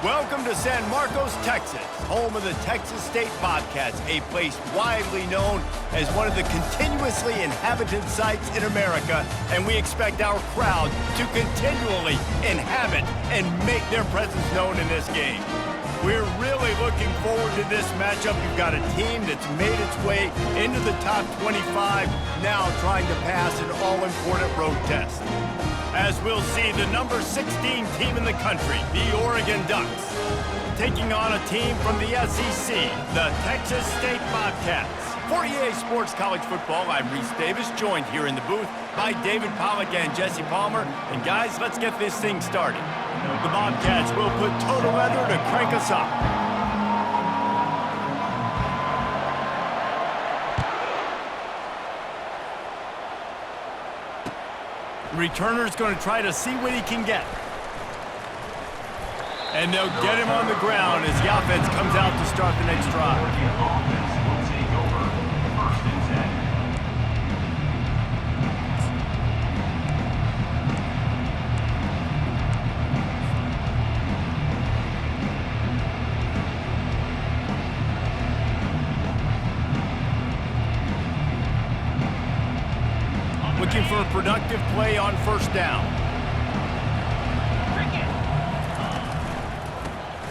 Welcome to San Marcos, Texas, home of the Texas State Bobcats, a place widely known as one of the continuously inhabited sites in America, and we expect our crowd to continually inhabit and make their presence known in this game. We're really looking forward to this matchup. You've got a team that's made its way into the top 25, now trying to pass an all-important road test. As we'll see, the number 16 team in the country, the Oregon Ducks, taking on a team from the SEC, the Texas State Bobcats. For EA Sports College Football, I'm Reese Davis, joined here in the booth by David Pollack and Jesse Palmer. And guys, let's get this thing started. The Bobcats will put total weather to crank us up. Returner's going to try to see what he can get. And they'll get him on the ground as the offense comes out to start the next drive. Looking for a productive play on first down.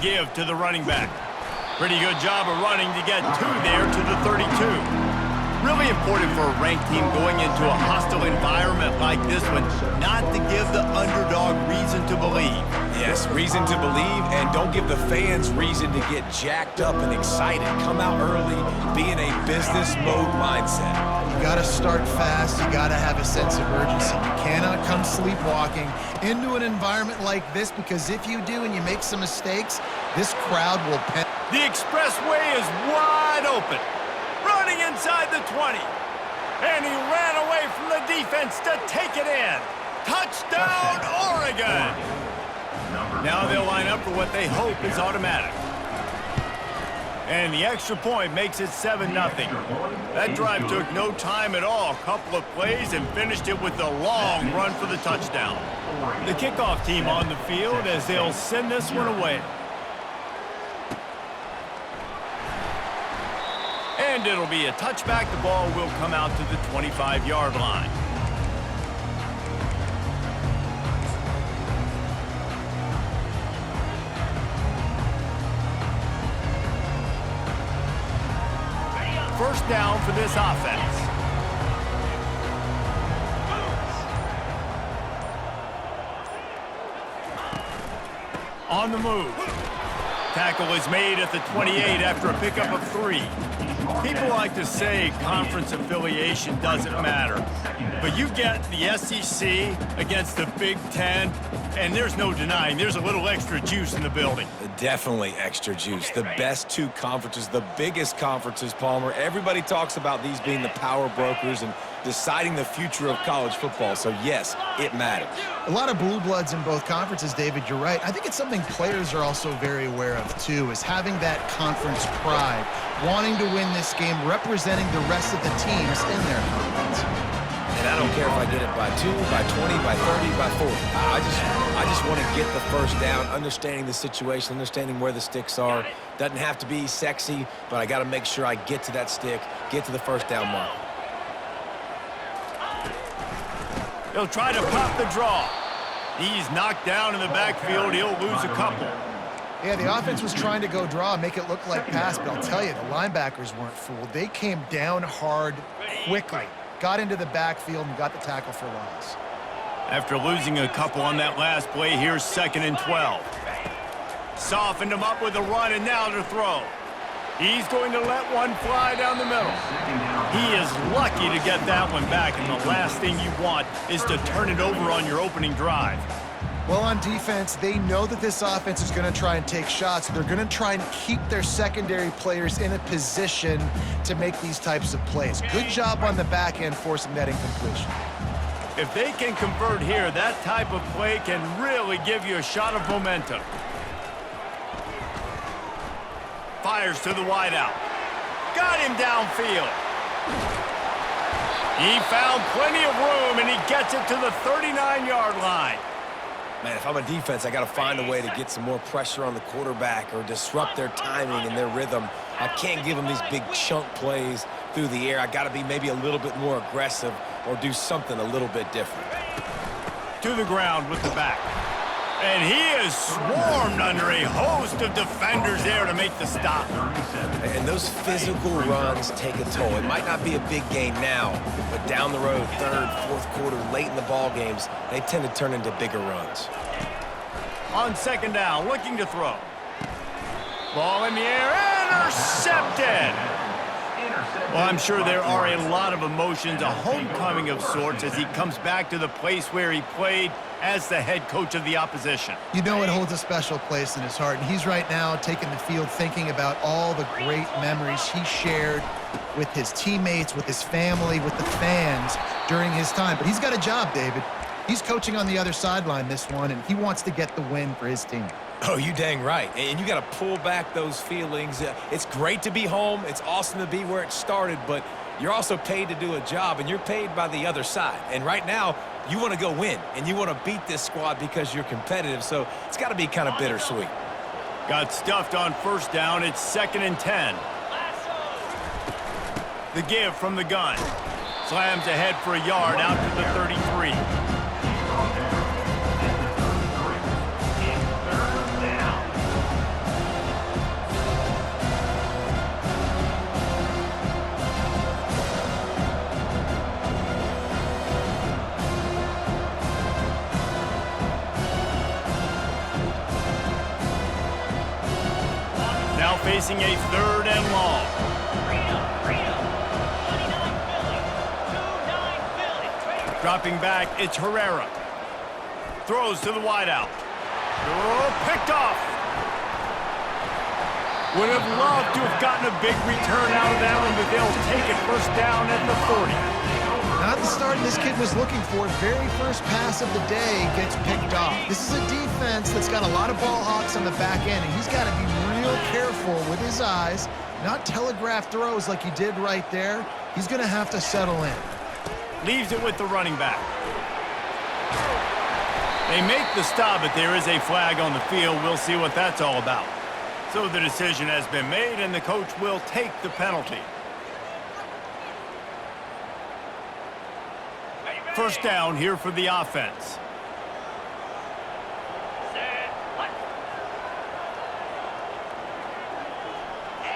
Give to the running back. Pretty good job of running to get two there to the 32. Really important for a ranked team going into a hostile environment like this one, not to give the underdog reason to believe. Yes, reason to believe, and don't give the fans reason to get jacked up and excited. Come out early, be in a business mode mindset. You gotta start fast, you gotta have a sense of urgency. You cannot come sleepwalking into an environment like this, because if you do and you make some mistakes, this crowd will pen. The expressway is wide open. Running inside the 20. And he ran away from the defense to take it in. Touchdown, Oregon! Now they'll line up for what they hope is automatic. And the extra point makes it 7-0. That drive took no time at all. A couple of plays and finished it with a long run for the touchdown. The kickoff team on the field as they'll send this one away. And it'll be a touchback. The ball will come out to the 25-yard line. First down for this offense. On the move. Tackle is made at the 28 after a pickup of 3. People like to say conference affiliation doesn't matter, but you get the SEC against the Big Ten, and there's no denying there's a little extra juice in the building. Definitely extra juice. The best two conferences, the biggest conferences, Palmer. Everybody talks about these being the power brokers and deciding the future of college football. So, yes, it matters. A lot of blue bloods in both conferences, David, you're right. I think it's something players are also very aware of, too, is having that conference pride, wanting to win this game, representing the rest of the teams in their conference. And I don't care if I get it by 2, by 20, by 30, by 40. I just want to get the first down, understanding the situation, understanding where the sticks are. Doesn't have to be sexy, but I got to make sure I get to that stick, get to the first down mark. He'll try to pop the draw. He's knocked down in the backfield. He'll lose a couple. Yeah, the offense was trying to go draw, make it look like pass, but I'll tell you, the linebackers weren't fooled. They came down hard quickly, got into the backfield, and got the tackle for loss. After losing a couple on that last play, here's 2nd and 12. Softened him up with a run, and now to throw. He's going to let one fly down the middle. He is lucky to get that one back, and the last thing you want is to turn it over on your opening drive. Well, on defense, they know that this offense is going to try and take shots. They're going to try and keep their secondary players in a position to make these types of plays. Good job on the back end forcing that incompletion. If they can convert here, that type of play can really give you a shot of momentum. Fires to the wideout. Got him downfield. He found plenty of room, and he gets it to the 39-yard line. Man, if I'm a defense, I got to find a way to get some more pressure on the quarterback or disrupt their timing and their rhythm. I can't give them these big chunk plays through the air. I got to be maybe a little bit more aggressive or do something a little bit different. To the ground with the back. And he is swarmed under a host of defenders there to make the stop. And those physical runs take a toll. It might not be a big game now, but down the road, third, fourth quarter, late in the ball games, they tend to turn into bigger runs. On second down, looking to throw. Ball in the air, intercepted! Well, I'm sure there are a lot of emotions, a homecoming of sorts, as he comes back to the place where he played as the head coach of the opposition. You know it holds a special place in his heart, and he's right now taking the field thinking about all the great memories he shared with his teammates, with his family, with the fans during his time. But he's got a job, David. He's coaching on the other sideline this one, and he wants to get the win for his team. Oh, you dang right. And you got to pull back those feelings. It's great to be home. It's awesome to be where it started, but you're also paid to do a job, and you're paid by the other side. And right now, you want to go win, and you want to beat this squad because you're competitive, so it's got to be kind of bittersweet. Got stuffed on first down. It's 2nd and 10. The give from the gun. Slams ahead for a yard out to the 33. Now facing a 3rd and long. Dropping back, it's Herrera. Throws to the wideout. Oh, picked off. Would have loved to have gotten a big return out of that one, but they'll take it first down at the 40. Not the start this kid was looking for. Very first pass of the day gets picked off. This is a defense that's got a lot of ball hawks on the back end, and he's got to be real careful with his eyes, not telegraph throws like he did right there. He's going to have to settle in. Leaves it with the running back. They make the stop, but there is a flag on the field. We'll see what that's all about. So the decision has been made, and the coach will take the penalty. First down here for the offense.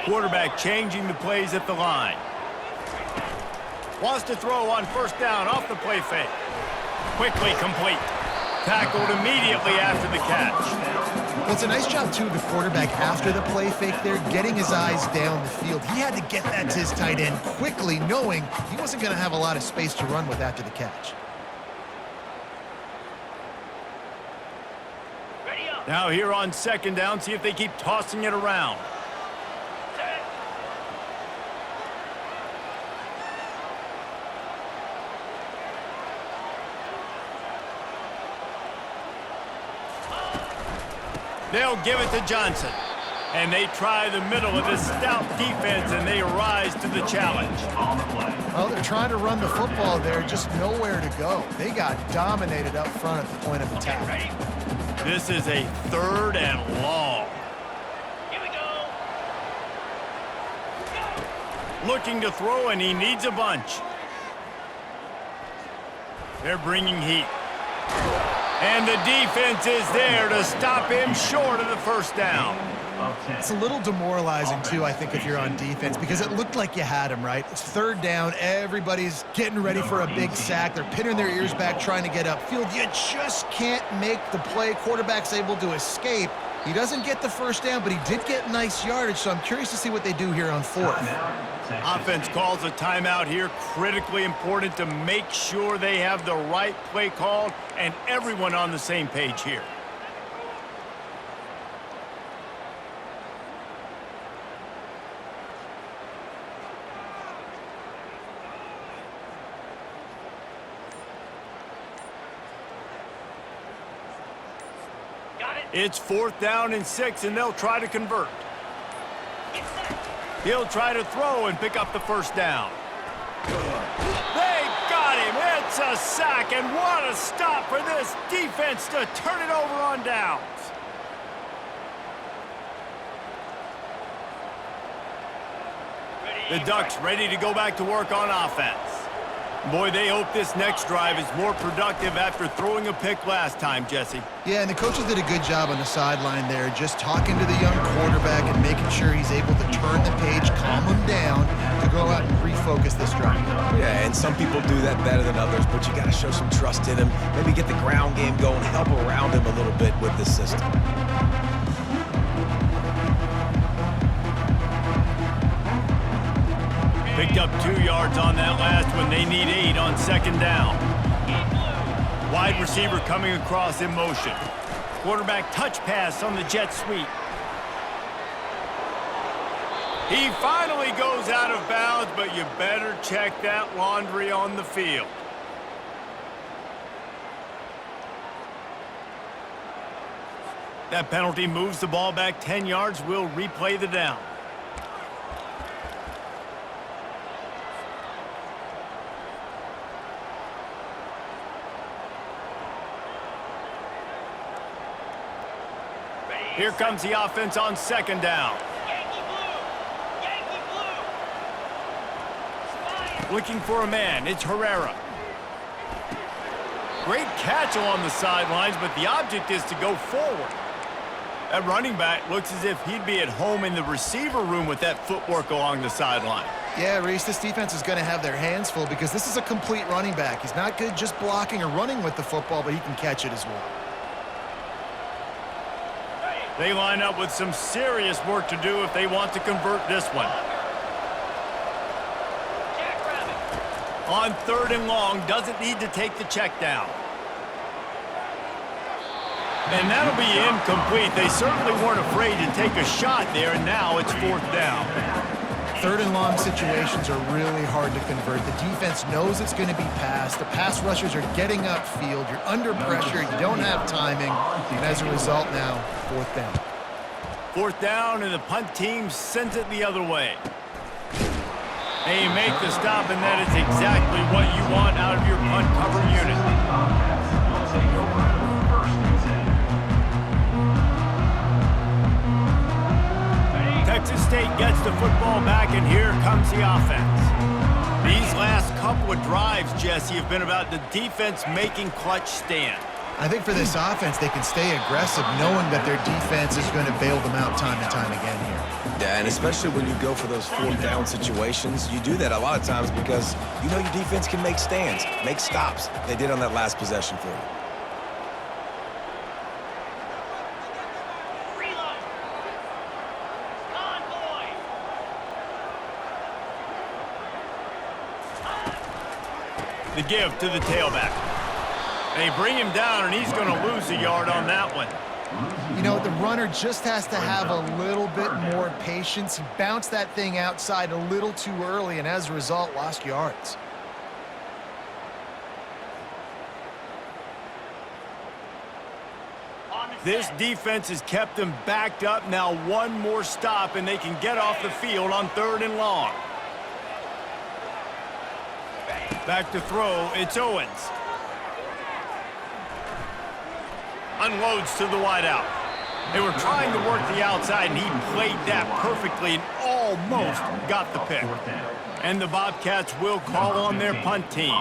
Quarterback changing the plays at the line. Wants to throw on first down off the play fake. Quickly complete. Tackled immediately after the catch. Well, it's a nice job, too, of the quarterback after the play fake there, getting his eyes down the field. He had to get that to his tight end quickly, knowing he wasn't going to have a lot of space to run with after the catch. Now here on second down, see if they keep tossing it around. They'll give it to Johnson. And they try the middle of this stout defense, and they rise to the challenge. Well, they're trying to run the football there, just nowhere to go. They got dominated up front at the point of attack. This is a 3rd and long. Here we go. Looking to throw, and he needs a bunch. They're bringing heat. And the defense is there to stop him short of the first down. It's a little demoralizing, too, I think, if you're on defense, because it looked like you had him, right? It's 3rd down. Everybody's getting ready for a big sack. They're pinning their ears back, trying to get upfield. You just can't make the play. Quarterback's able to escape. He doesn't get the first down, but he did get nice yardage, so I'm curious to see what they do here on 4th. Offense calls a timeout here. Critically important to make sure they have the right play called and everyone on the same page here. It's 4th down and 6, and they'll try to convert. He'll try to throw and pick up the first down. They got him. Gets a sack, and what a stop for this defense to turn it over on downs. The Ducks ready to go back to work on offense. Boy, they hope this next drive is more productive after throwing a pick last time, Jesse. Yeah, and the coaches did a good job on the sideline there, just talking to the young quarterback and making sure he's able to turn the page, calm him down, to go out and refocus this drive. Yeah, and some people do that better than others, but you got to show some trust in him, maybe get the ground game going, help around him a little bit with this system. Picked up 2 yards on that last one. They need 8 on second down. Wide receiver coming across in motion. Quarterback touch pass on the jet sweep. He finally goes out of bounds, but you better check that laundry on the field. That penalty moves the ball back 10 yards. We'll replay the down. Here comes the offense on second down. Yankee blue! Yankee blue! Looking for a man. It's Herrera. Great catch along the sidelines, but the object is to go forward. That running back looks as if he'd be at home in the receiver room with that footwork along the sideline. Yeah, Reese, this defense is going to have their hands full because this is a complete running back. He's not good just blocking or running with the football, but he can catch it as well. They line up with some serious work to do if they want to convert this one. On third and long, doesn't need to take the check down. And that'll be incomplete. They certainly weren't afraid to take a shot there, and now it's fourth down. Third and long situations are really hard to convert. The defense knows it's going to be passed. The pass rushers are getting upfield. You're under pressure. You don't have timing. And as a result now, fourth down. Fourth down, and the punt team sends it the other way. They make the stop, and that is exactly what you want out of your punt cover unit. Texas State gets the football back, and here comes the offense. These last couple of drives, Jesse, have been about the defense making clutch stand. I think for this offense, they can stay aggressive knowing that their defense is going to bail them out time and time again here. Yeah, and especially when you go for those fourth down situations, you do that a lot of times because you know your defense can make stands, make stops. They did on that last possession for you. The give to the tailback. They bring him down, and he's going to lose a yard on that one. You know, the runner just has to have a little bit more patience. He bounced that thing outside a little too early, and as a result, lost yards. This defense has kept them backed up. Now one more stop, and they can get off the field on third and long. Back to throw, it's Owens. Unloads to the wideout. They were trying to work the outside, and he played that perfectly and almost got the pick. And the Bobcats will call on their punt team.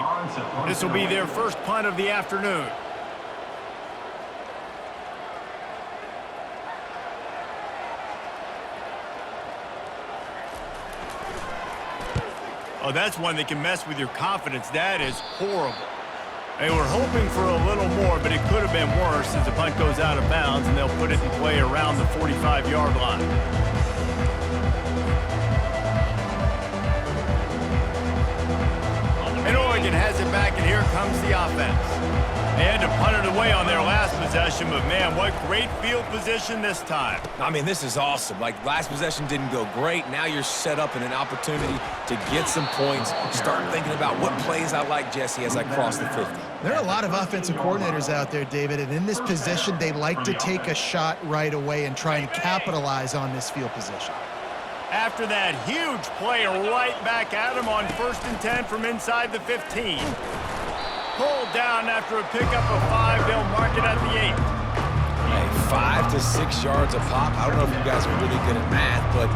This will be their first punt of the afternoon. Oh, that's one that can mess with your confidence. That is horrible. They were hoping for a little more, but it could have been worse as the punt goes out of bounds, and they'll put it in play around the 45-yard line. And Oregon has it back, and here comes the offense. They had to punt it away on their last possession, but man, what great field position this time. I mean, this is awesome. Like, last possession didn't go great. Now you're set up in an opportunity to get some points. Start thinking about what plays I like, Jesse, as I cross the 50. There are a lot of offensive coordinators out there, David, and in this position, they like to take a shot right away and try and capitalize on this field position. After that huge play right back at him on 1st and 10 from inside the 15. Pulled down after a pickup of 5. They'll mark it at the 8. Hey, 5 to 6 yards a pop. I don't know if you guys are really good at math, but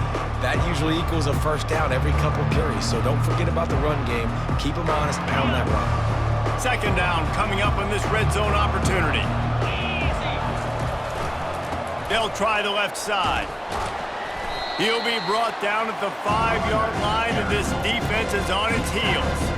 that usually equals a first down every couple carries. So don't forget about the run game. Keep them honest, pound that rock. Second down coming up on this red zone opportunity. They'll try the left side. He'll be brought down at the 5-yard line, and this defense is on its heels.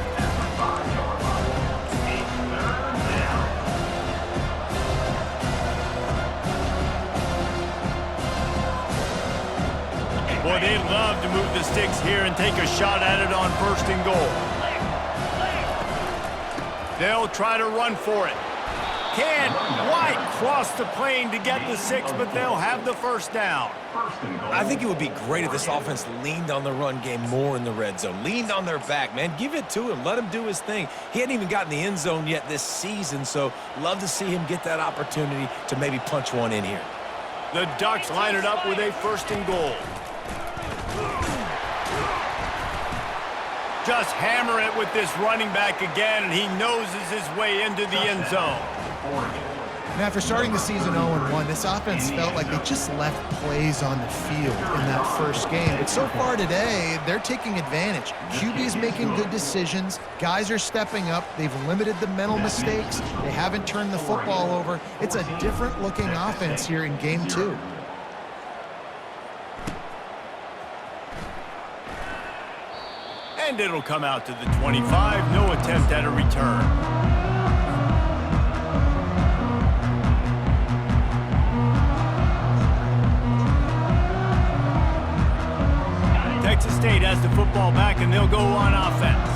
Boy, they'd love to move the sticks here and take a shot at it on 1st and goal. They'll try to run for it. Can White cross the plane to get the 6, but they'll have the first down. I think it would be great if this offense leaned on the run game more in the red zone. Leaned on their back, man. Give it to him. Let him do his thing. He hadn't even gotten the end zone yet this season, so love to see him get that opportunity to maybe punch one in here. The Ducks line it up with a 1st and goal. Just hammer it with this running back again, and he noses his way into the end zone. And after starting the season 0-1, this offense felt like they just left plays on the field in that first game. But so far today, they're taking advantage. QB's making good decisions. Guys are stepping up. They've limited the mental mistakes. They haven't turned the football over. It's a different-looking offense here in Game 2. And it'll come out to the 25. No attempt at a return. Texas State has the football back, and they'll go on offense.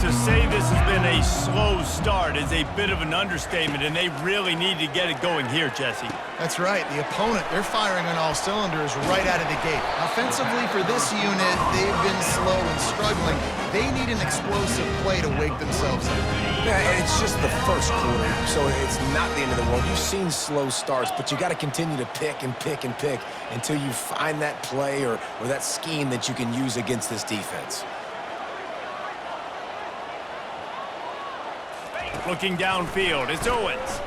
To say this has been a slow start is a bit of an understatement, and they really need to get it going here, Jesse. That's right. The opponent, they're firing on all cylinders right out of the gate. Offensively for this unit, they've been slow and struggling. They need an explosive play to wake themselves up. Yeah, and it's just the first quarter, so it's not the end of the world. You've seen slow starts, but you got to continue to pick and pick and pick until you find that play or that scheme that you can use against this defense. Looking downfield, it's Owens.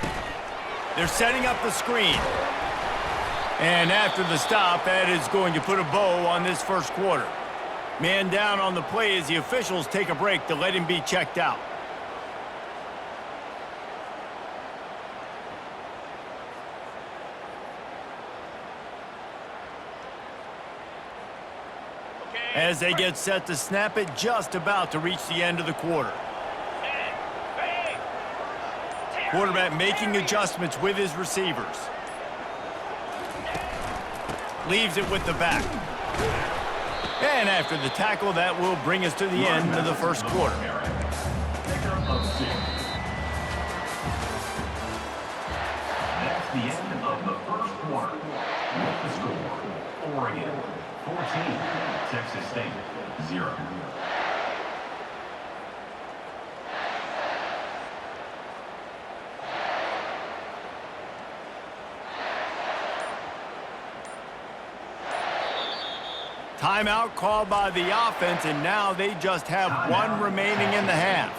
They're setting up the screen. And after the stop, Ed is going to put a bow on this first quarter. Man down on the play as the officials take a break to let him be checked out. As they get set to snap it, just about to reach the end of the quarter. Quarterback making adjustments with his receivers. Leaves it with the back. And after the tackle, that will bring us to the end of the first quarter. That's the end of the first quarter. With the score, Oregon 14, Texas State 0. Timeout called by the offense, and now they just have one remaining in the half.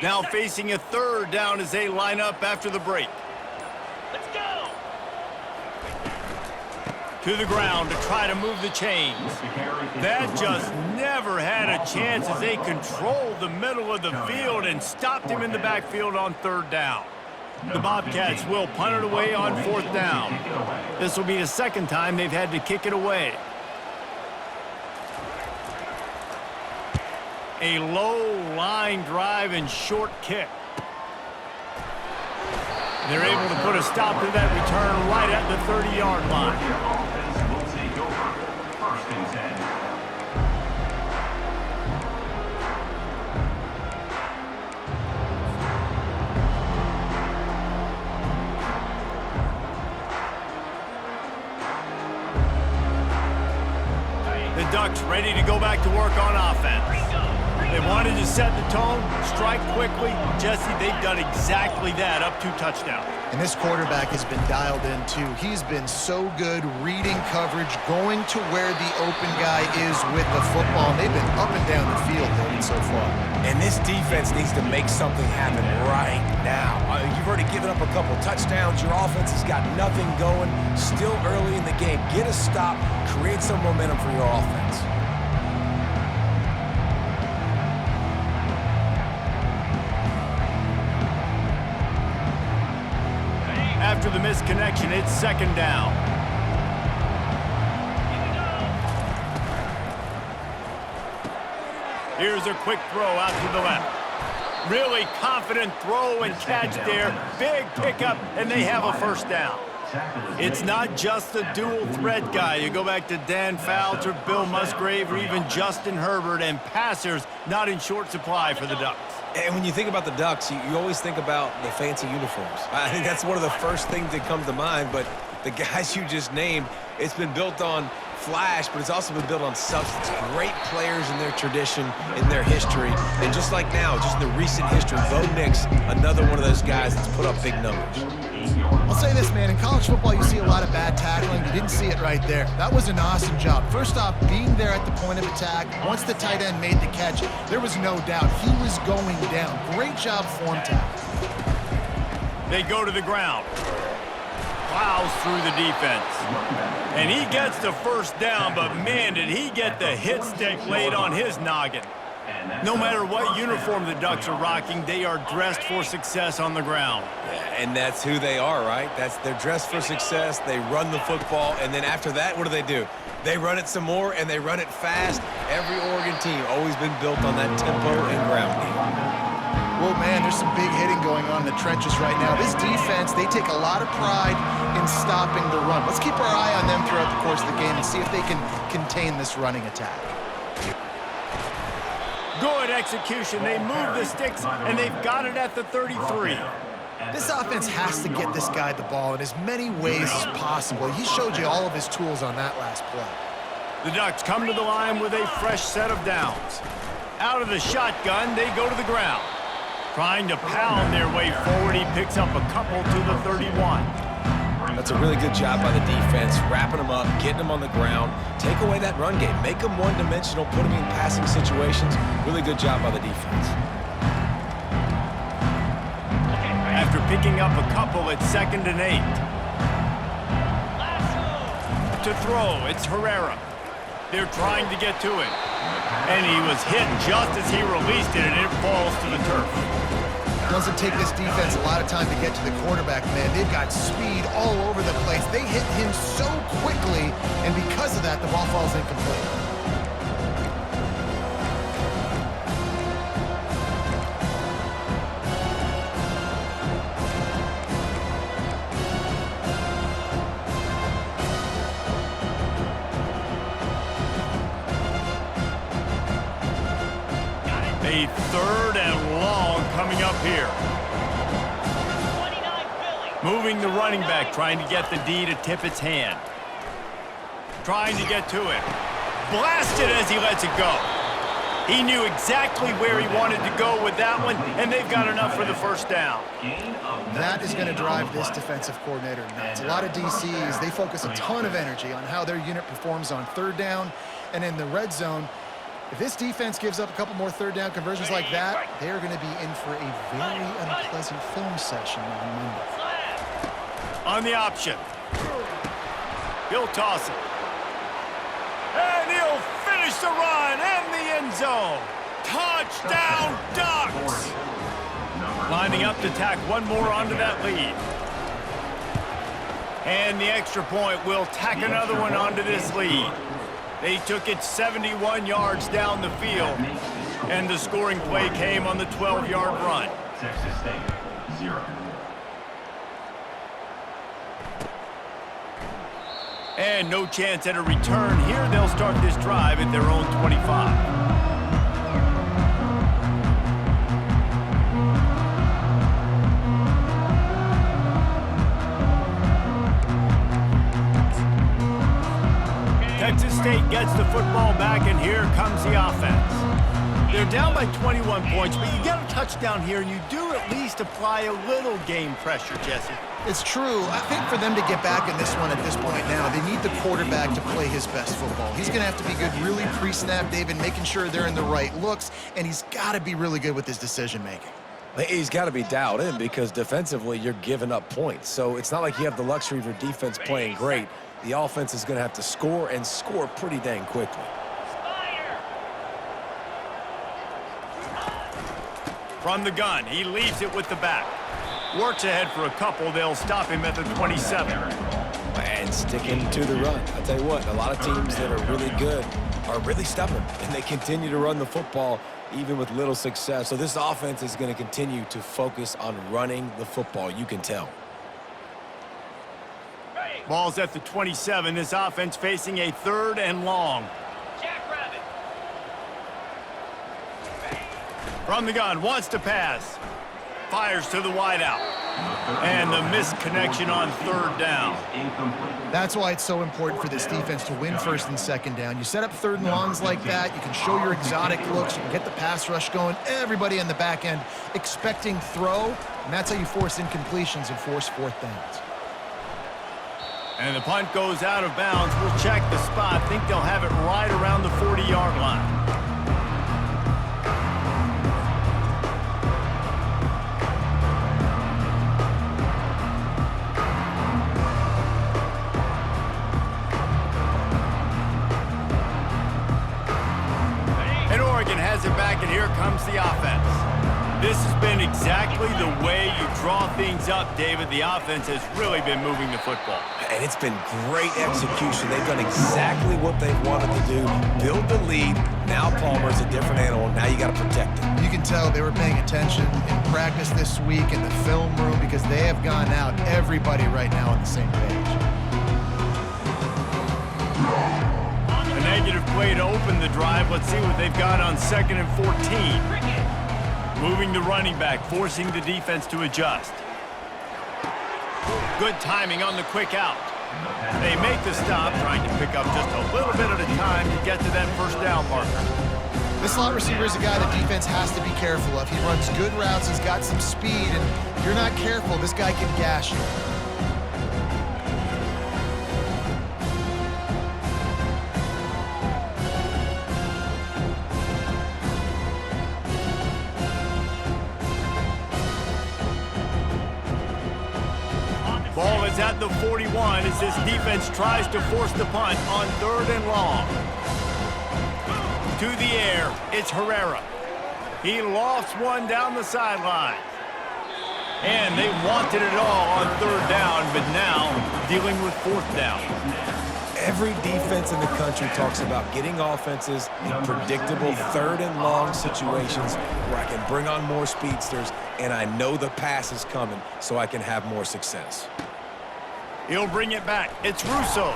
Now facing a 3rd down as they line up after the break. Let's go! To the ground to try to move the chains. That just never had a chance as they controlled the middle of the field and stopped him in the backfield on 3rd down. The Bobcats will punt it away on 4th down. This will be the 2nd time they've had to kick it away. A low line drive and short kick. They're able to put a stop to that return right at the 30-yard line. Will take over 1st and 10. The Ducks ready to go back to work on offense. They wanted to set the tone, strike quickly. Jesse, they've done exactly that, up 2 touchdowns. And this quarterback has been dialed in, too. He's been so good reading coverage, going to where the open guy is with the football. And they've been up and down the field, David, so far. And this defense needs to make something happen right now. You've already given up a couple touchdowns. Your offense has got nothing going. Still early in the game. Get a stop. Create some momentum for your offense. After the misconnection, it's 2nd down. Here's a quick throw out to the left. Really confident throw and catch there. Big pickup, and they have a 1st down. It's not just the dual threat guy. You go back to Dan Fouts or Bill Musgrave or even Justin Herbert, and passers not in short supply for the Ducks. And when you think about the Ducks, you always think about the fancy uniforms. I think that's one of the first things that comes to mind, but the guys you just named, it's been built on flash, but it's also been built on substance. Great players in their tradition, in their history, and just like now, just in the recent history, Bo Nix, another one of those guys that's put up big numbers. I'll say this, man. In college football, you see a lot of bad tackling. You didn't see it right there. That was an awesome job. First off, being there at the point of attack. Once the tight end made the catch, there was no doubt he was going down. Great job form tackle. They go to the ground. Plows through the defense. And he gets the 1st down, but man, did he get the hit stick laid on his noggin. No matter what uniform the Ducks are rocking, they are dressed for success on the ground. Yeah, and that's who they are, right? They're dressed for success. They run the football, and then after that, what do? They run it some more, and they run it fast. Every Oregon team always been built on that tempo and ground game. Well, man, there's some big hitting going on in the trenches right now. This defense, they take a lot of pride in stopping the run. Let's keep our eye on them throughout the course of the game and see if they can contain this running attack. Good execution. They move the sticks, and they've got it at the 33. This offense has to get this guy the ball in as many ways as possible. He showed you all of his tools on that last play. The Ducks come to the line with a fresh set of downs. Out of the shotgun, they go to the ground. Trying to pound their way forward, he picks up a couple to the 31. That's a really good job by the defense, wrapping them up, getting them on the ground. Take away that run game. Make them one-dimensional, put them in passing situations. Really good job by the defense. After picking up a couple, it's 2nd and 8. To throw, it's Herrera. They're trying to get to it. And he was hit just as he released it, and it falls to the turf. Doesn't take this defense a lot of time to get to the quarterback, man. They've got speed all over the place. They hit him so quickly, and because of that, the ball falls incomplete. A 3rd and long coming up here. 29 Philly. Moving the running back, trying to get the D to tip its hand. Trying to get to it. Blasted as he lets it go. He knew exactly where he wanted to go with that one, and they've got enough for the 1st down. That is going to drive this defensive coordinator nuts. A lot of DCs, they focus a ton of energy on how their unit performs on 3rd down and in the red zone. If this defense gives up a couple more 3rd down conversions like that, they are going to be in for a very unpleasant film session on Monday. On the option. He'll toss it. And he'll finish the run and the end zone. Touchdown, Ducks! Lining up to tack one more onto that lead. And the extra point will tack another one onto this lead. They took it 71 yards down the field, and the scoring play came on the 12-yard run. Texas State, 0. And no chance at a return here. They'll start this drive at their own 25. Texas State gets the football back, and here comes the offense. They're down by 21 points, but you get a touchdown here, and you do at least apply a little game pressure, Jesse. It's true. I think for them to get back in this one at this point now, they need the quarterback to play his best football. He's going to have to be good really pre-snap, David, making sure they're in the right looks, and he's got to be really good with his decision-making. He's got to be dialed in because defensively you're giving up points. So it's not like you have the luxury of your defense playing great. The offense is going to have to score and score pretty dang quickly. From the gun, he leaves it with the back. Works ahead for a couple. They'll stop him at the 27. And sticking to the run. I'll tell you what, a lot of teams that are really good are really stubborn, and they continue to run the football even with little success. So this offense is going to continue to focus on running the football. You can tell. Ball's at the 27. This offense facing a 3rd and long. Jackrabbit. From the gun, wants to pass. Fires to the wideout. And the missed connection on 3rd down. That's why it's so important for this defense to win 1st and 2nd down. You set up 3rd and longs like that, you can show your exotic looks, you can get the pass rush going, everybody in the back end expecting throw, and that's how you force incompletions and force 4th downs. And the punt goes out of bounds. We'll check the spot. Think they'll have it right around the 40-yard line. And Oregon has it back, and here comes the offense. This has been exactly the way you draw things up, David. The offense has really been moving the football. And it's been great execution. They've done exactly what they've wanted to do. Build the lead. Now Palmer's a different animal. Now you got to protect him. You can tell they were paying attention in practice this week in the film room because they have gone out, everybody right now on the same page. A negative play to open the drive. Let's see what they've got on 2nd and 14. Moving the running back, forcing the defense to adjust. Good timing on the quick out. They make the stop, trying to pick up just a little bit at a time to get to that 1st down marker. This slot receiver is a guy the defense has to be careful of. He runs good routes, he's got some speed, and if you're not careful, this guy can gash you. Ball is at the 41 as this defense tries to force the punt on 3rd and long. To the air, it's Herrera. He lofts one down the sideline. And they wanted it all on 3rd down, but now dealing with 4th down. Every defense in the country talks about getting offenses in predictable 3rd and long situations where I can bring on more speedsters and I know the pass is coming so I can have more success. He'll bring it back. It's Russo.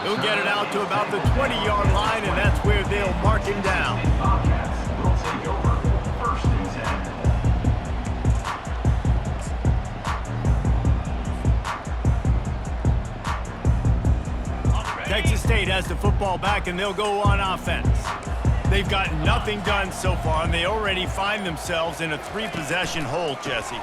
He'll get it out to about the 20-yard line, and that's where they'll mark him down. Bobcats will take over 1st and 10. Texas State has the football back, and they'll go on offense. They've got nothing done so far, and they already find themselves in a 3-possession hole, Jesse.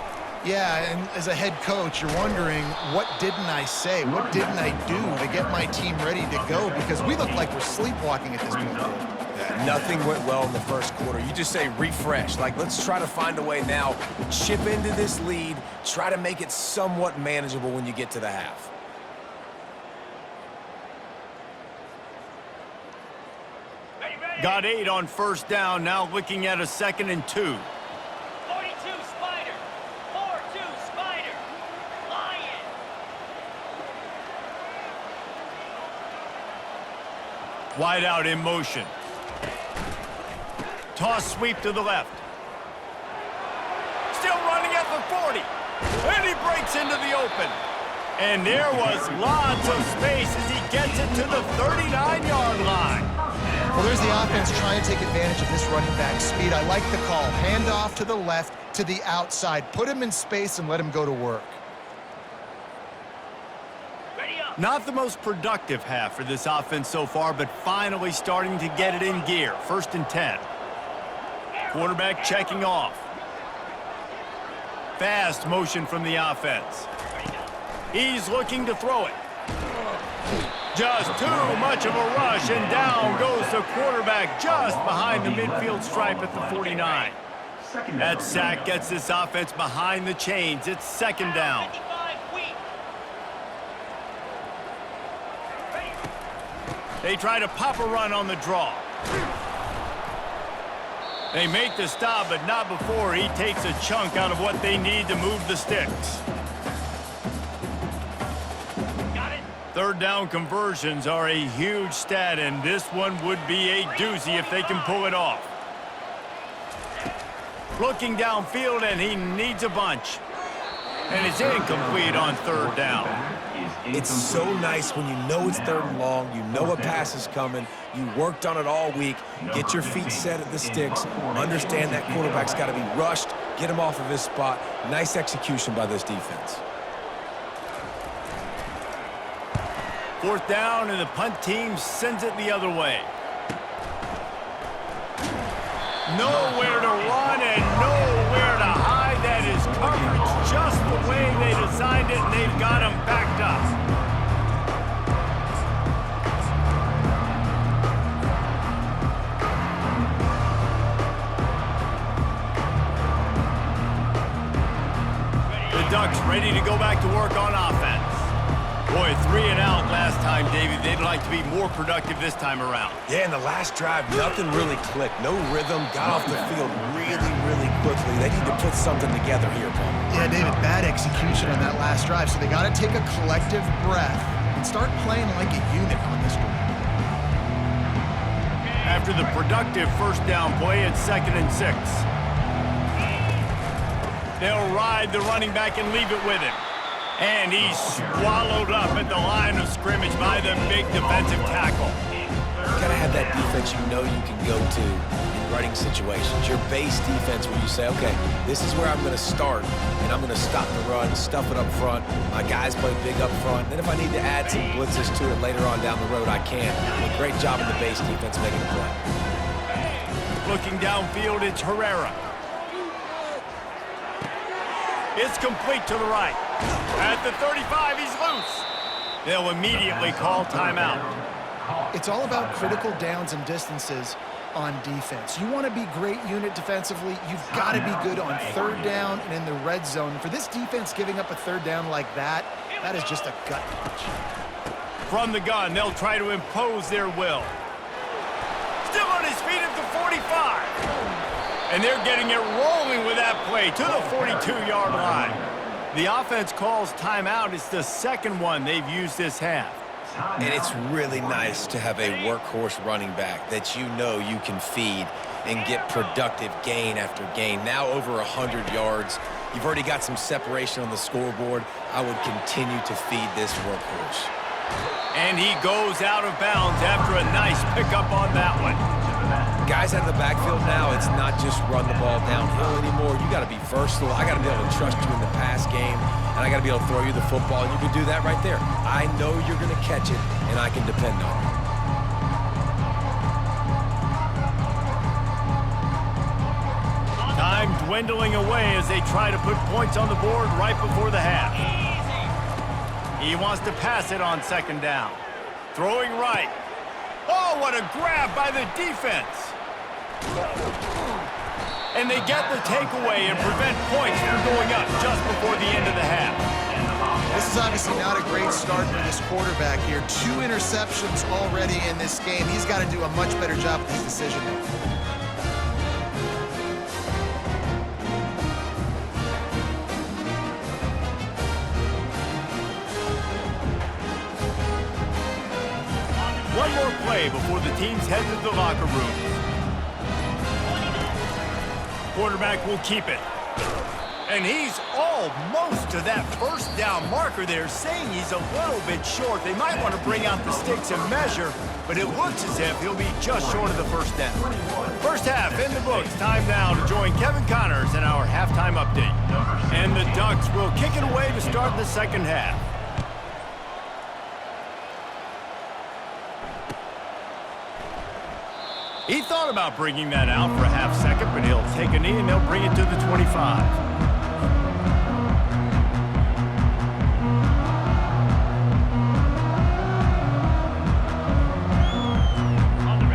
Yeah, and as a head coach, you're wondering, what didn't I say? What didn't I do to get my team ready to go? Because we look like we're sleepwalking at this point. Yeah, nothing went well in the 1st quarter. You just say refresh. Like, let's try to find a way now, chip into this lead, try to make it somewhat manageable when you get to the half. Got 8 on 1st down, now looking at a 2nd and 2. 42, Spider. 4-2, Spider. Lion. Wide out in motion. Toss sweep to the left. Still running at the 40. And he breaks into the open. And there was lots of space as he gets it to the 39-yard line. Well, there's the offense trying to take advantage of this running back speed. I like the call. Hand off to the left, to the outside. Put him in space and let him go to work. Ready up. Not the most productive half for this offense so far, but finally starting to get it in gear. 1st and 10. Quarterback checking off. Fast motion from the offense. He's looking to throw it. Just too much of a rush, and down goes the quarterback just behind the midfield stripe at the 49. That sack gets this offense behind the chains. It's second down. They try to pop a run on the draw. They make the stop, but not before he takes a chunk out of what they need to move the sticks. Got it. Third down conversions are a huge stat, and this one would be a doozy if they can pull it off. Looking downfield, and he needs a bunch. And it's incomplete on third down. It's so nice when you know it's third and long, you know a pass is coming, you worked on it all week, get your feet set at the sticks, understand that quarterback's got to be rushed, get him off of his spot. Nice execution by this defense. Fourth down, and the punt team sends it the other way. Nowhere to run and nowhere to hide. That is coverage just the way they designed it, and they've got him backed up. The Ducks ready to go back to work on offense. Boy, 3 and out last time, Davey. They'd like to be more productive this time around. Yeah, in the last drive, nothing really clicked. No rhythm, got off the field really quickly. They need to put something together here, Paul. Yeah, David, bad execution on that last drive, so they got to take a collective breath and start playing like a unit on this one. After the productive first down play, it's 2nd and 6. They'll ride the running back and leave it with him. And he's swallowed up at the line of scrimmage by the big defensive tackle. You gotta have that defense you know you can go to in running situations. Your base defense where you say, okay, this is where I'm gonna start, and I'm gonna stop the run, stuff it up front. My guys play big up front. Then if I need to add some blitzes to it later on down the road, I can. A great job in the base defense making a play. Looking downfield, it's Herrera. It's complete to the right. At the 35, he's loose. They'll immediately call timeout. It's all about critical downs and distances on defense. You want to be great unit defensively, you've got to be good on third down and in the red zone. For this defense giving up a third down like that, that is just a gut punch. From the gun, they'll try to impose their will. Still on his feet at the 45. And they're getting it rolling with that play to the 42-yard line. The offense calls timeout. It's the second one they've used this half. And it's really nice to have a workhorse running back that you know you can feed and get productive gain after gain. Now over 100 yards. You've already got some separation on the scoreboard. I would continue to feed this workhorse. And he goes out of bounds after a nice pickup on that one. Guys out of the backfield now, it's not just run the ball downhill anymore. You got to be versatile. I got to be able to trust you in the pass game, and I got to be able to throw you the football, and you can do that right there. I know you're going to catch it, and I can depend on it. Time dwindling away as they try to put points on the board right before the half. He wants to pass it on second down. Throwing right. Oh, what a grab by the defense. And they get the takeaway and prevent points from going up just before the end of the half. This is obviously not a great start for this quarterback here. 2 interceptions already in this game. He's got to do a much better job with his decision making. One more play before the teams head to the locker room. Quarterback will keep it. And he's almost to that first down marker there, saying he's a little bit short. They might want to bring out the sticks and measure, but it looks as if he'll be just short of the first down. First half in the books. Time now to join Kevin Connors in our halftime update. And the Ducks will kick it away to start the second half. He thought about bringing that out for a half second, but he'll take a knee and they'll bring it to the 25.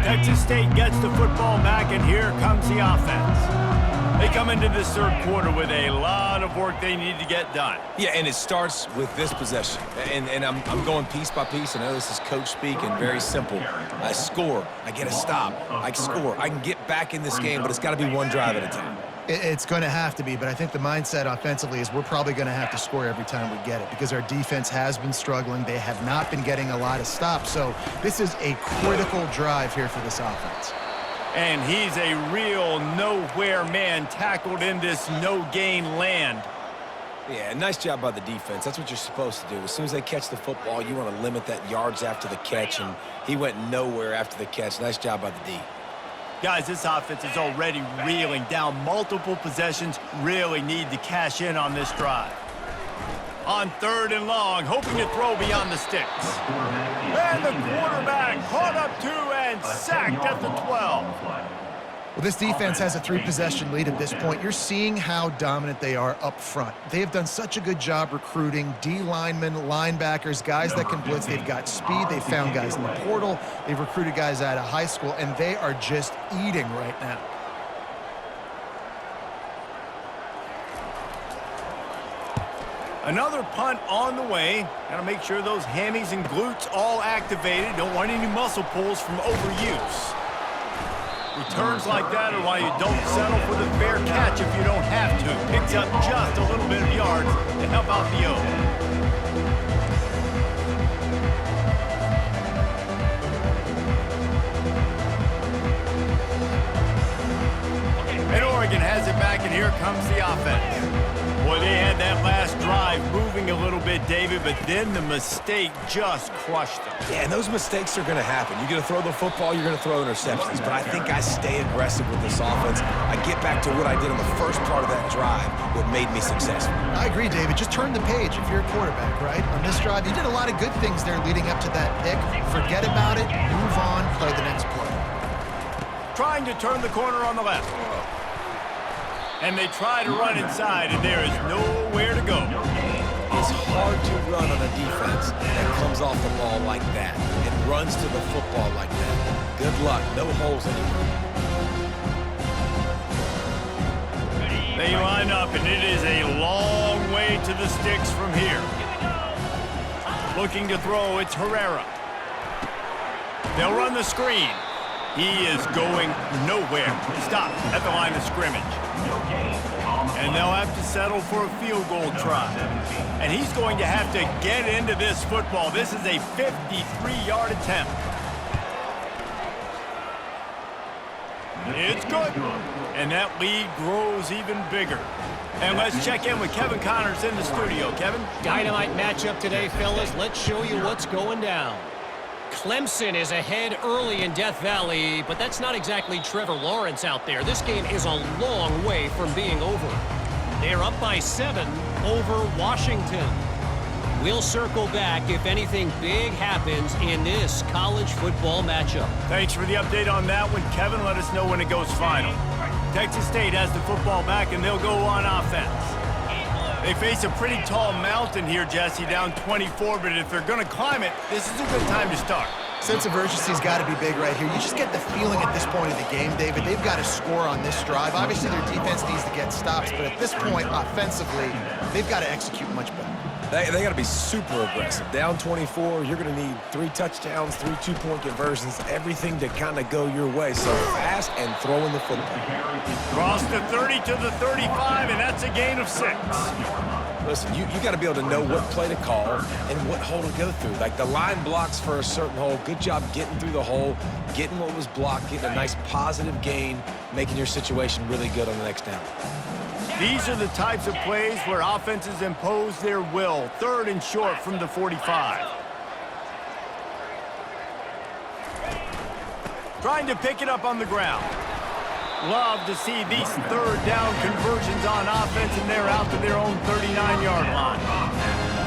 Texas State gets the football back, and here comes the offense. They come into this third quarter with a lot of work they need to get done. Yeah, and it starts with this possession. And I'm going piece by piece. I know this is coach speak and very simple. I score. I get a stop. I score. I can get back in this game, but it's got to be one drive at a time. It's going to have to be, but I think the mindset offensively is we're probably going to have to score every time we get it because our defense has been struggling. They have not been getting a lot of stops, so this is a critical drive here for this offense. And he's a real nowhere man tackled in this no-gain land. Yeah, nice job by the defense. That's what you're supposed to do. As soon as they catch the football, you want to limit that yards after the catch, and he went nowhere after the catch. Nice job by the D. Guys, this offense is already reeling down multiple possessions. Really need to cash in on this drive. On 3rd and long, hoping to throw beyond the sticks. And the quarterback caught up to and sacked at the 12. Well, this defense has a 3-possession lead at this point. You're seeing how dominant they are up front. They have done such a good job recruiting D linemen, linebackers, guys that can blitz. They've got speed. They've found guys in the portal. They've recruited guys out of high school, and they are just eating right now. Another punt on the way. Got to make sure those hammies and glutes all activated. Don't want any muscle pulls from overuse. Returns like that are why you don't settle for the fair catch if you don't have to. Picks up just a little bit of yards to help out the O. And Oregon has it back, and here comes the offense. Boy, they had that last drive moving a little bit, David, but then the mistake just crushed them. Yeah, and those mistakes are going to happen. You're going to throw the football, you're going to throw interceptions, but I think I stay aggressive with this offense. I get back to what I did on the first part of that drive, what made me successful. I agree, David. Just turn the page if you're a quarterback, right? On this drive, you did a lot of good things there leading up to that pick. Forget about it, move on, play the next play. Trying to turn the corner on the left. And they try to run inside, and there is nowhere to go. It's hard to run on a defense that comes off the ball like that and runs to the football like that. Good luck. No holes anywhere. They line up, and it is a long way to the sticks from here. Looking to throw, it's Herrera. They'll run the screen. He is going nowhere. Stop at the line of scrimmage. And they'll have to settle for a field goal try. And he's going to have to get into this football. This is a 53-yard attempt. It's good. And that lead grows even bigger. And let's check in with Kevin Connors in the studio. Kevin? Dynamite matchup today, fellas. Let's show you what's going down. Clemson is ahead early in Death Valley, but that's not exactly Trevor Lawrence out there. This game is a long way from being over. They're up by 7 over Washington. We'll circle back if anything big happens in this college football matchup. Thanks for the update on that one, Kevin. Let us know when it goes final. Texas State has the football back, and they'll go on offense. They face a pretty tall mountain here, Jesse, down 24, but if they're going to climb it, this is a good time to start. Sense of urgency's got to be big right here. You just get the feeling at this point of the game, David, they've got to score on this drive. Obviously, their defense needs to get stops, but at this point, offensively, they've got to execute much better. They got to be super aggressive. Down 24, you're going to need 3 touchdowns, 3 2-point conversions, everything to kind of go your way. So fast and throwing the football. Cross the 30 to the 35, and that's a gain of 6. Listen, you got to be able to know what play to call and what hole to go through. Like the line blocks for a certain hole. Good job getting through the hole, getting what was blocked, getting a nice positive gain, making your situation really good on the next down. These are the types of plays where offenses impose their will. 3rd and short from the 45. Trying to pick it up on the ground. Love to see these 3rd down conversions on offense, and they're out to their own 39-yard line.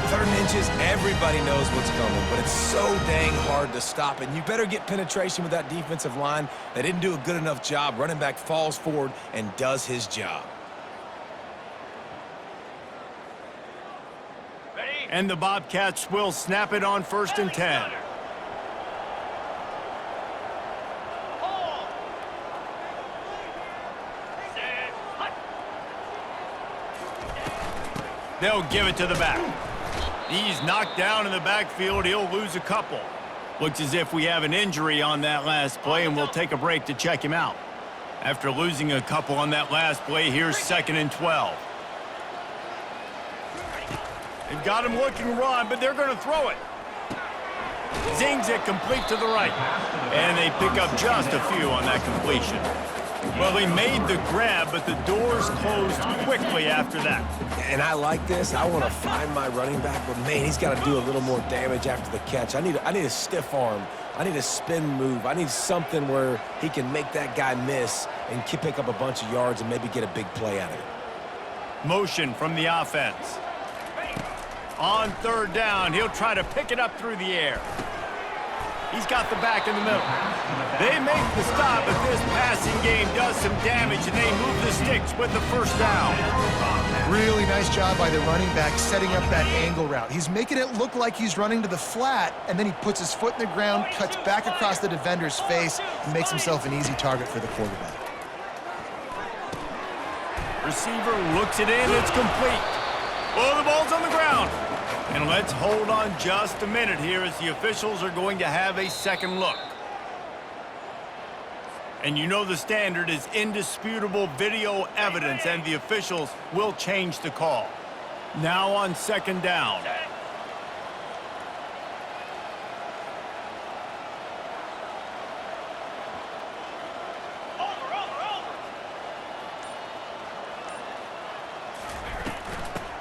3rd and inches, everybody knows what's coming, but it's so dang hard to stop it. And you better get penetration with that defensive line. They didn't do a good enough job. Running back falls forward and does his job. Ready? And the Bobcats will snap it on 1st and 10. Hold. Set. Hut. They'll give it to the back. He's knocked down in the backfield. He'll lose a couple. Looks as if we have an injury on that last play, and we'll take a break to check him out. After losing a couple on that last play, here's 2nd and 12. They've got him looking run, but they're going to throw it. Zings it complete to the right. And they pick up just a few on that completion. Well, he made the grab, but the doors closed quickly after that. And I like this. I want to find my running back, but man, he's got to do a little more damage after the catch. I need a stiff arm. I need a spin move. I need something where he can make that guy miss and pick up a bunch of yards and maybe get a big play out of it. Motion from the offense. On 3rd down, he'll try to pick it up through the air. He's got the back in the middle. They make the stop, but this passing game does some damage, and they move the sticks with the 1st down. Really nice job by the running back setting up that angle route. He's making it look like he's running to the flat, and then he puts his foot in the ground, cuts back across the defender's face, and makes himself an easy target for the quarterback. Receiver looks it in. It's complete. Oh, the ball's on the ground. And let's hold on just a minute here as the officials are going to have a second look. And you know the standard is indisputable video evidence, and the officials will change the call. Now on 2nd down.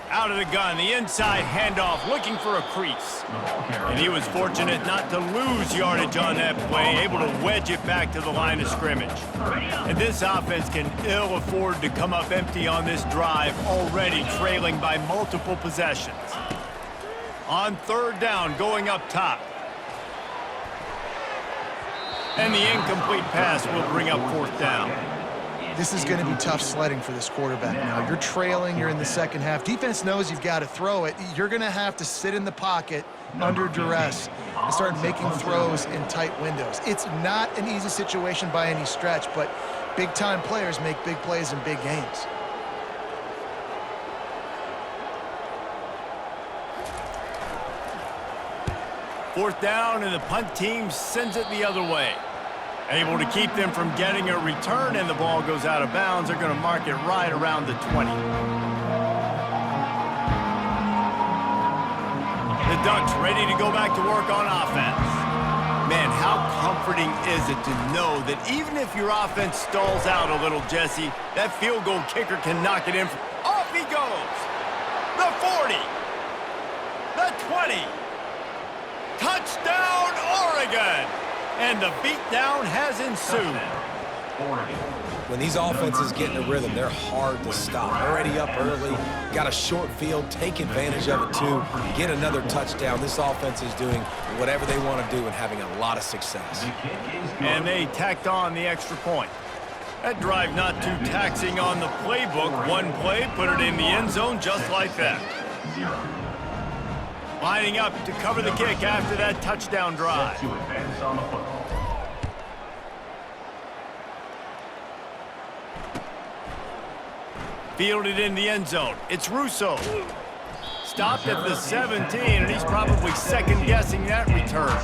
Out of the gun, the inside handoff, looking for a crease. And he was fortunate not to lose yardage on that play, able to wedge it back to the line of scrimmage. And this offense can ill afford to come up empty on this drive, already trailing by multiple possessions. On 3rd down, going up top. And the incomplete pass will bring up 4th down. This is going to be tough sledding for this quarterback now. You're trailing, you're in the second half. Defense knows you've got to throw it. You're going to have to sit in the pocket under duress and start making throws in tight windows. It's not an easy situation by any stretch, but big-time players make big plays in big games. Fourth down, and the punt team sends it the other way. Able to keep them from getting a return, and the ball goes out of bounds. They're going to mark it right around the 20. The Ducks ready to go back to work on offense. Man, how comforting is it to know that even if your offense stalls out a little, Jesse, that field goal kicker can knock it in. Off he goes. The 40. The 20. Touchdown, Oregon. And the beatdown has ensued. When these offenses get in a rhythm, they're hard to stop. Already up early, got a short field, take advantage of it too, get another touchdown. This offense is doing whatever they want to do and having a lot of success. And they tacked on the extra point. That drive not too taxing on the playbook. One play, put it in the end zone just like that. Lining up to cover the kick after that touchdown drive. Fielded in the end zone. It's Russo. Stopped at the 17, and he's probably second-guessing that return.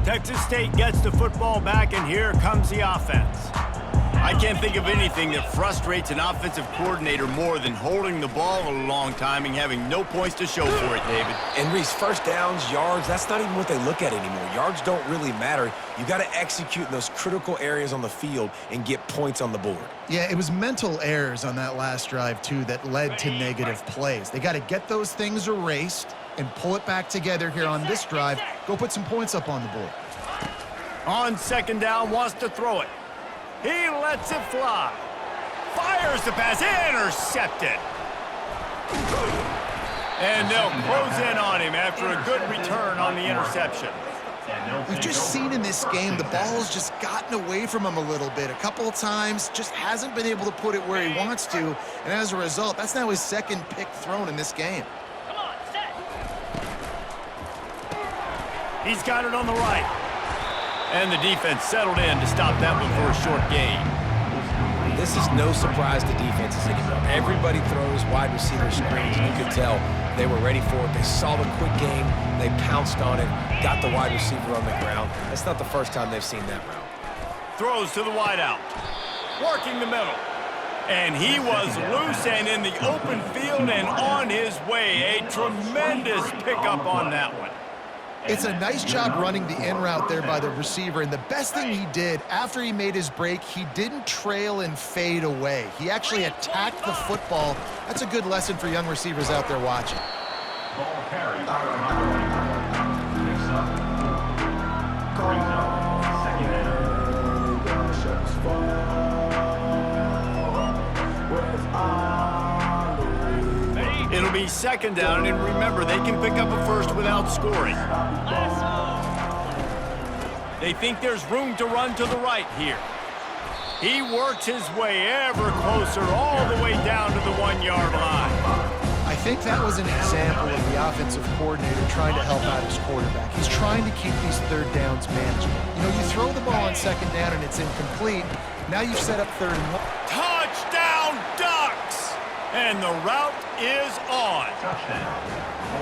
Texas State gets the football back, and here comes the offense. I can't think of anything that frustrates an offensive coordinator more than holding the ball a long time and having no points to show for it, David. And Reese, first downs, yards, that's not even what they look at anymore. Yards don't really matter. You got to execute in those critical areas on the field and get points on the board. Yeah, it was mental errors on that last drive, too, that led to negative plays. They got to get those things erased and pull it back together here on this drive. Go put some points up on the board. On second down, wants to throw it. He lets it fly. Fires the pass. Intercepted. And they'll close in on him after a good return on the interception. We've just seen in this game the ball's just gotten away from him a little bit. A couple of times, just hasn't been able to put it where he wants to. And as a result, that's now his second pick thrown in this game. Come on, set. He's got it on the right. And the defense settled in to stop that one for a short gain. This is no surprise to defenses anymore. Everybody throws wide receiver screens, and you could tell they were ready for it. They saw the quick game, they pounced on it, got the wide receiver on the ground. That's not the first time they've seen that route. Throws to the wideout. Working the middle. And he was loose and in the open field and on his way. A tremendous pickup on that one. It's a nice job running the in route there by the receiver, and the best thing he did after he made his break, he didn't trail and fade away. He actually attacked the football. That's a good lesson for young receivers out there watching. Ball carried. Picks up. Brings up. Second down. It'll be second down, and remember, they can pick up a first without scoring. They think there's room to run to the right here. He works his way ever closer all the way down to the 1-yard line. I think that was an example of the offensive coordinator trying to help out his quarterback. He's trying to keep these third downs manageable. You know, you throw the ball on second down and it's incomplete. Now you've set up 3rd and 1. Touchdown, Ducks! And the route is on. Touchdown.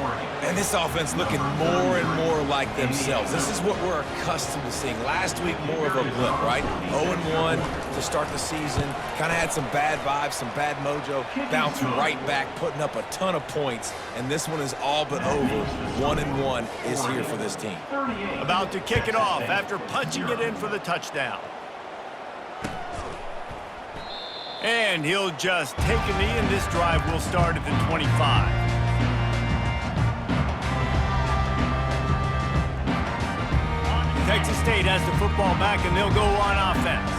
Oregon. And this offense looking more and more like themselves. This is what we're accustomed to seeing. Last week, more of a blip, right? 0-1 to start the season. Kind of had some bad vibes, some bad mojo. Bounced right back, putting up a ton of points. And this one is all but over. 1-1 is here for this team. About to kick it off after punching it in for the touchdown. And he'll just take a knee, and this drive will start at the 25. Texas State has the football back, and they'll go on offense.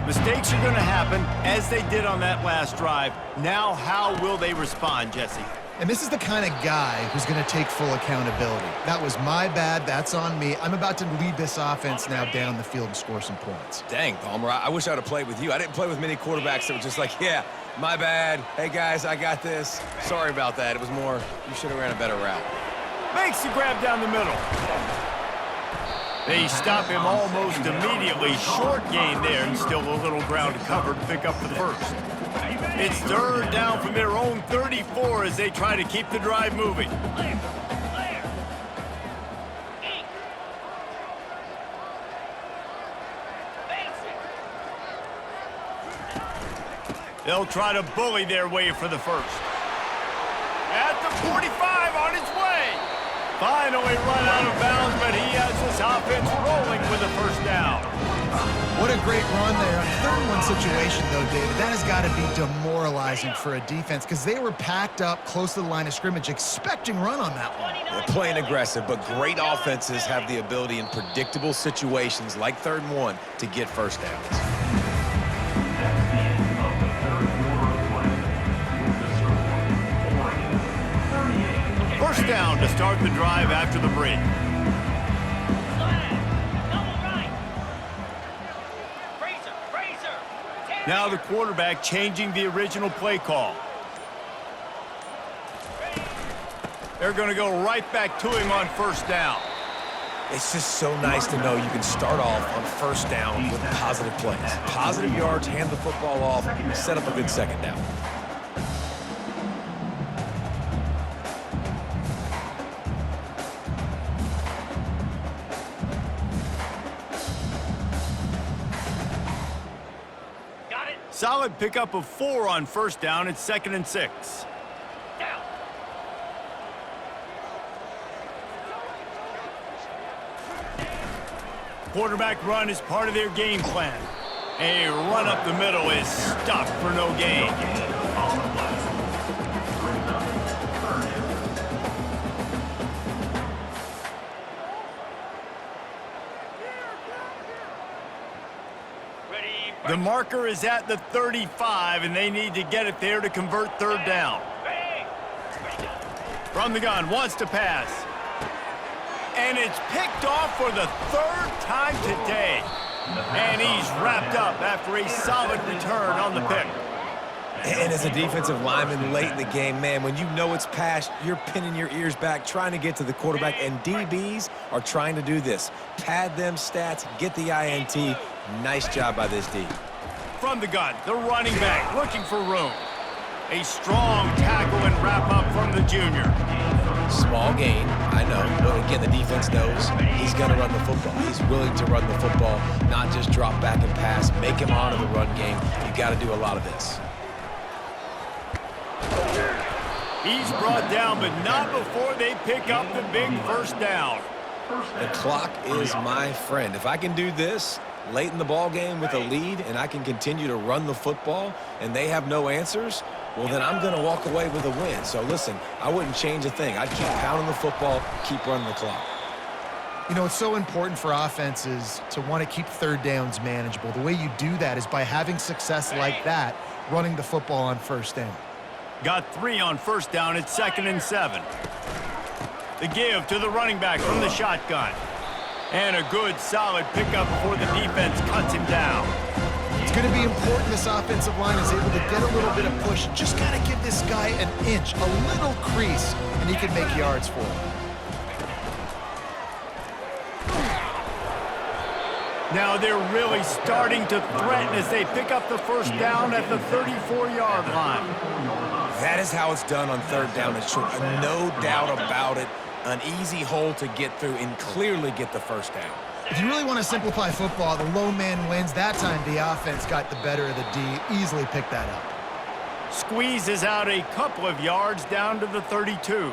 Mistakes are going to happen, as they did on that last drive. Now, how will they respond, Jesse? And this is the kind of guy who's going to take full accountability. That was my bad. That's on me. I'm about to lead this offense now down the field and score some points. Dang, Palmer, I wish I'd have played with you. I didn't play with many quarterbacks that were just like, yeah, my bad. Hey, guys, I got this. Sorry about that. It was more, you should have ran a better route. Makes the grab down the middle. They stop him almost immediately. Short gain there, and still a little ground covered to pick up the first. It's 3rd down from their own 34 as they try to keep the drive moving. Clear. Clear. Eat. Basic. They'll try to bully their way for the first. At the 45 on its way. Finally run out of bounds, but he has this offense rolling with a first down. What a great run there. On 3rd and 1 situation, though, David, that has got to be demoralizing for a defense because they were packed up close to the line of scrimmage expecting run on that one. They're playing aggressive, but great offenses have the ability in predictable situations like 3rd and 1 to get first downs. That's the end of the third quarter of play. The score, Oregon 38. First down to start the drive after the break. Now the quarterback changing the original play call. They're going to go right back to him on first down. It's just so nice to know you can start off on first down with positive plays. Positive yards, hand the football off, set up a good second down. Solid pickup of 4 on first down. It's 2nd and 6. Down. Quarterback run is part of their game plan. A run up the middle is stopped for no gain. Ready, The marker is at the 35, and they need to get it there to convert third down. ready, ready, go. From the gun, wants to pass. And it's picked off for the third time today. And he's wrapped up after a solid return on the pick. And as a defensive lineman late in the game, man, when you know it's passed, you're pinning your ears back, trying to get to the quarterback, and DBs are trying to do this. Pad them stats, get the INT. Nice job by this D. From the gun, the running back looking for room. A strong tackle and wrap up from the junior. Small gain, I know, but again, the defense knows he's going to run the football. He's willing to run the football, not just drop back and pass, make him honor the run game. You got to do a lot of this. He's brought down, but not before they pick up the big first down. The clock is my friend. If I can do this late in the ball game with a lead and I can continue to run the football and they have no answers, well, then I'm going to walk away with a win. So listen, I wouldn't change a thing. I'd keep pounding the football, keep running the clock. You know, it's so important for offenses to want to keep third downs manageable. The way you do that is by having success like that, running the football on first down. Got 3 on first down. It's 2nd and 7. The give to the running back from the shotgun. And a good, solid pickup before the defense cuts him down. It's going to be important this offensive line is able to get a little bit of push. Just got to give this guy an inch, a little crease, and he can make yards for him. Now they're really starting to threaten as they pick up the first down at the 34-yard line. That is how it's done on third down and short. No doubt about it. An easy hole to get through and clearly get the first down. If you really want to simplify football, the low man wins. That time the offense got the better of the D. Easily picked that up. Squeezes out a couple of yards down to the 32.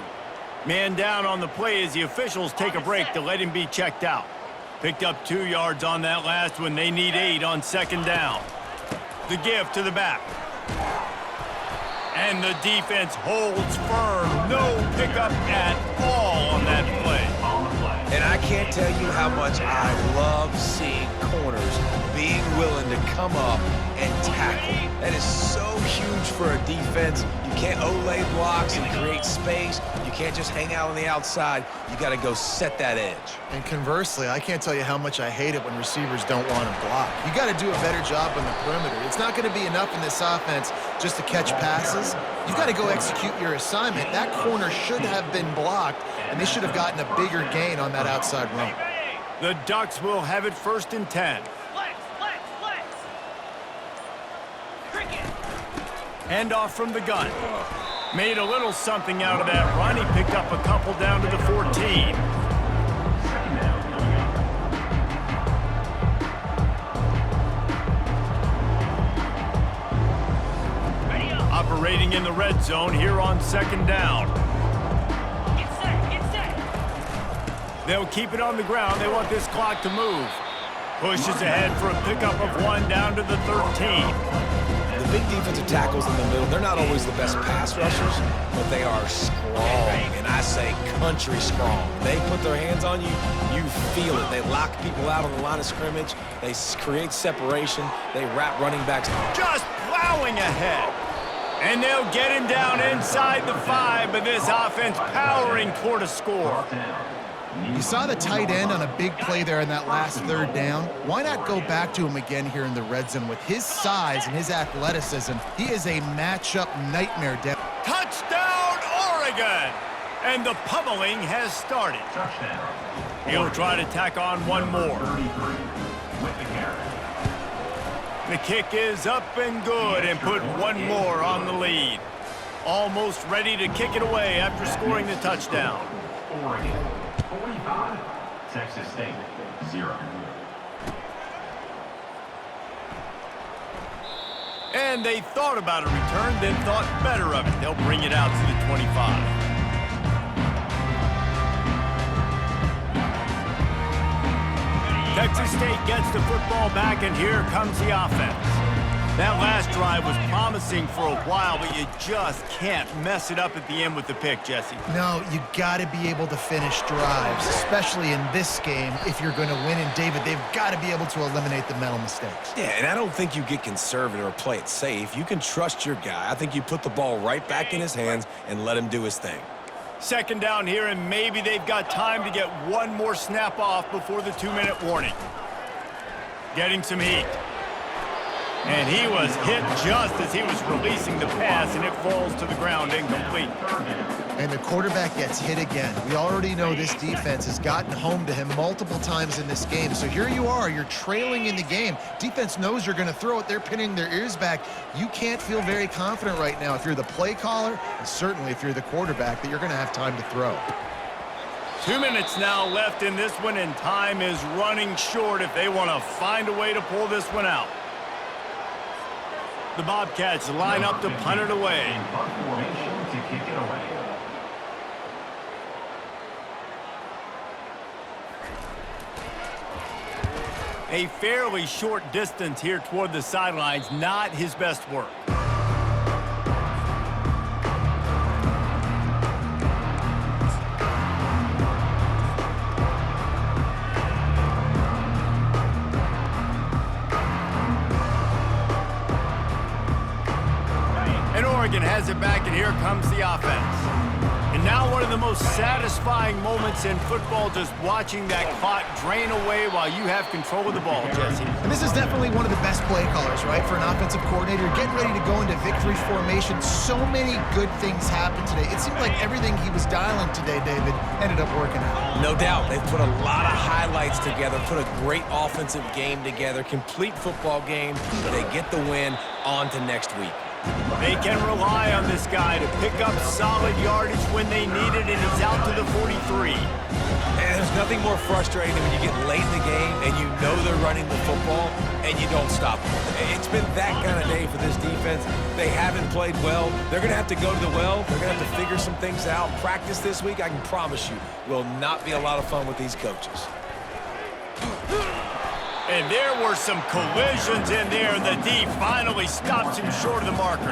Man down on the play as the officials take a break to let him be checked out. Picked up 2 yards on that last one. They need 8 on second down. The give to the back. And the defense holds firm. No pickup at all on that play. And I can't tell you how much I love seeing corners being willing to come up and tackle. That is so huge for a defense. You can't olay blocks and create space. You can't just hang out on the outside. You got to go set that edge. And conversely, I can't tell you how much I hate it when receivers don't want to block. You got to do a better job on the perimeter. It's not going to be enough in this offense just to catch passes. You've got to go execute your assignment. That corner should have been blocked, and they should have gotten a bigger gain on that outside run. The Ducks will have it 1st and 10. Flex. Cricket. Handoff from the gun. Made a little something out of that run. He picked up a couple down to the 14. Ready up. Operating in the red zone here on second down. Get set. They'll keep it on the ground. They want this clock to move. Pushes ahead for a pickup of 1 down to the 13. The big defensive tackles in the middle, they're not always the best pass rushers, but they are strong, and I say country strong. They put their hands on you, you feel it. They lock people out on the line of scrimmage. They create separation. They wrap running backs. Just plowing ahead. And they'll get him down inside the 5, but this offense powering toward a score. You saw the tight end on a big play there in that last third down. Why not go back to him again here in the red zone? With his size and his athleticism, he is a matchup nightmare down. Touchdown, Oregon! And the pummeling has started. He'll try to tack on one more. The kick is up and good and put one more on the lead. Almost ready to kick it away after scoring the touchdown. Oregon 45, Texas State 0. And they thought about a return, then thought better of it. They'll bring it out to the 25. Texas State gets the football back, and here comes the offense. That last drive was promising for a while, but you just can't mess it up at the end with the pick, Jesse. No, you got to be able to finish drives, especially in this game. If you're going to win, and David, they've got to be able to eliminate the mental mistakes. Yeah, and I don't think you get conservative or play it safe. You can trust your guy. I think you put the ball right back in his hands and let him do his thing. Second down here, and maybe they've got time to get one more snap off before the 2-minute warning. Getting some heat. And he was hit just as he was releasing the pass, and it falls to the ground incomplete. And the quarterback gets hit again. We already know this defense has gotten home to him multiple times in this game. So here you are, you're trailing in the game. Defense knows you're going to throw it. They're pinning their ears back. You can't feel very confident right now if you're the play caller, and certainly if you're the quarterback, that you're going to have time to throw. 2 minutes now left in this one, and time is running short if they want to find a way to pull this one out. The Bobcats line up to punt it away. In punt formation to kick it away. A fairly short distance here toward the sidelines, not his best work. And Oregon has it back, and here comes the offense. And now one of the most satisfying moments in football, just watching that clock drain away while you have control of the ball, Jesse. And this is definitely one of the best play callers, right, for an offensive coordinator. Getting ready to go into victory formation. So many good things happened today. It seemed like everything he was dialing today, David, ended up working out. No doubt. They've put a lot of highlights together, put a great offensive game together, complete football game. They get the win. On to next week. They can rely on this guy to pick up solid yardage when they need it, and he's out to the 43. And there's nothing more frustrating than when you get late in the game and you know they're running the football and you don't stop them. It's been that kind of day for this defense. They haven't played well. They're going to have to go to the well. They're going to have to figure some things out. Practice this week, I can promise you, will not be a lot of fun with these coaches. And there were some collisions in there, and the D finally stops him short of the marker.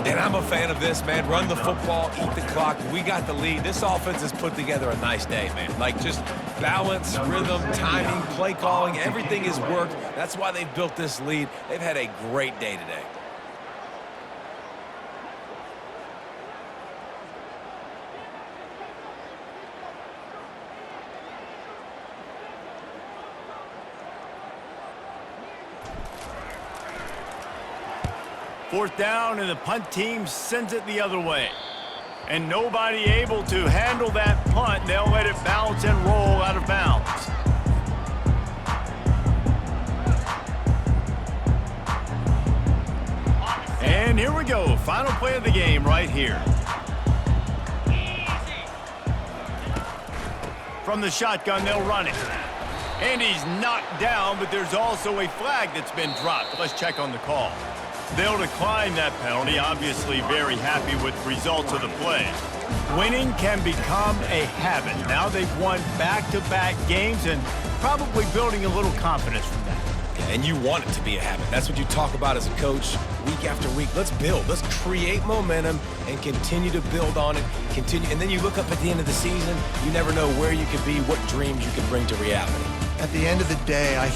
And I'm a fan of this, man. Run the football, eat the clock. We got the lead. This offense has put together a nice day, man. Like, just balance, rhythm, timing, play calling, everything has worked. That's why they've built this lead. They've had a great day today. Fourth down, and the punt team sends it the other way. And nobody able to handle that punt. They'll let it bounce and roll out of bounds. And here we go. Final play of the game right here. From the shotgun, they'll run it. And he's knocked down, but there's also a flag that's been dropped. Let's check on the call. They'll decline that penalty, obviously very happy with the results of the play. Winning can become a habit. Now they've won back-to-back games and probably building a little confidence from that. And you want it to be a habit. That's what you talk about as a coach week after week. Let's build. Let's create momentum and continue to build on it. Continue, and then you look up at the end of the season, you never know where you could be, what dreams you could bring to reality. At the end of the day, I